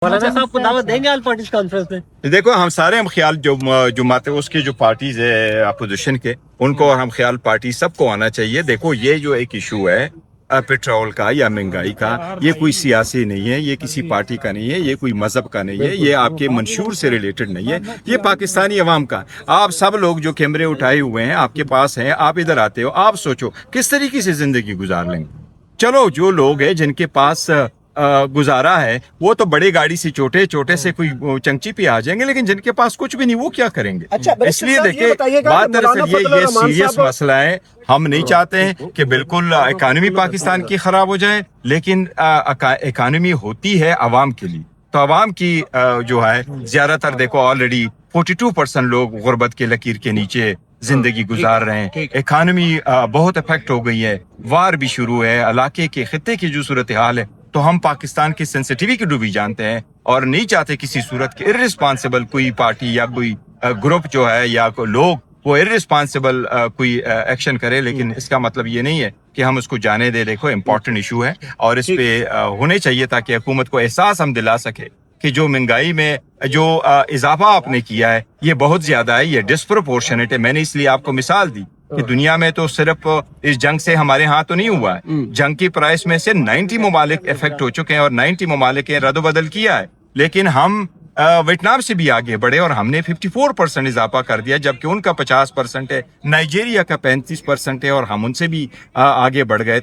مولانا صاحب کو دعوت دیں گے آل پارٹیز کانفرنس میں؟ دیکھو ہم سارے ہم خیال جو اس کی جو پارٹیز ہے اپوزیشن کے ان کو اور ہم خیال پارٹی سب کو آنا چاہیے. دیکھو یہ جو ایک ایشو ہے پیٹرول کا یا مہنگائی کا، یہ کوئی سیاسی نہیں ہے، یہ کسی پارٹی کا نہیں ہے، یہ کوئی مذہب کا نہیں ہے، یہ آپ کے منشور سے ریلیٹڈ نہیں ہے، یہ پاکستانی عوام کا. آپ سب لوگ جو کیمرے اٹھائے ہوئے ہیں آپ کے پاس ہیں، آپ ادھر آتے ہو، آپ سوچو کس طریقے سے زندگی گزار لیں گے. چلو جو لوگ ہیں جن کے پاس گزارا ہے وہ تو بڑی گاڑی سے چھوٹے سے کوئی چنگچی پہ آ جائیں گے، لیکن جن کے پاس کچھ بھی نہیں وہ کیا کریں گے؟ اس لیے دیکھیں بات دراصل یہ سیریس مسئلہ ہے. ہم نہیں چاہتے ہیں کہ بالکل اکانومی پاکستان کی خراب ہو جائے، لیکن اکانومی ہوتی ہے عوام کے لیے. تو عوام کی جو ہے زیادہ تر دیکھو آلریڈی 42% لوگ غربت کے لکیر کے نیچے زندگی گزار رہے ہیں. اکانومی بہت افیکٹ ہو گئی ہے، وار بھی شروع ہے، علاقے کے خطے کی جو صورتحال ہے. تو ہم پاکستان کی سینسٹیوٹی کو بھی جانتے ہیں اور نہیں چاہتے کسی صورت کے ارسپانسبل کوئی پارٹی یا کوئی گروپ جو ہے یا کوئی لوگ وہ ارسپانسبل کوئی ایکشن کرے. لیکن اس کا مطلب یہ نہیں ہے کہ ہم اس کو جانے دے. دیکھو امپورٹنٹ ایشو ہے اور اس پہ ہونے چاہیے تاکہ حکومت کو احساس ہم دلا سکے کہ جو مہنگائی میں جو اضافہ آپ نے کیا ہے یہ بہت زیادہ ہے، یہ ڈسپروپورشنیٹ ہے. میں نے اس لیے آپ کو مثال دی کہ دنیا میں تو صرف اس جنگ سے ہمارے ہاں تو نہیں ہوا ہے، جنگ کی پرائس میں سے 90 ممالک افیکٹ ہو چکے ہیں اور 90 ممالک نے رد و بدل کیا ہے. لیکن ہم ویتنام سے بھی آگے بڑھے اور ہم نے 54% اضافہ کر دیا، جبکہ ان کا 50% ہے، نائجیریا کا 35% ہے اور ہم ان سے بھی آگے بڑھ گئے.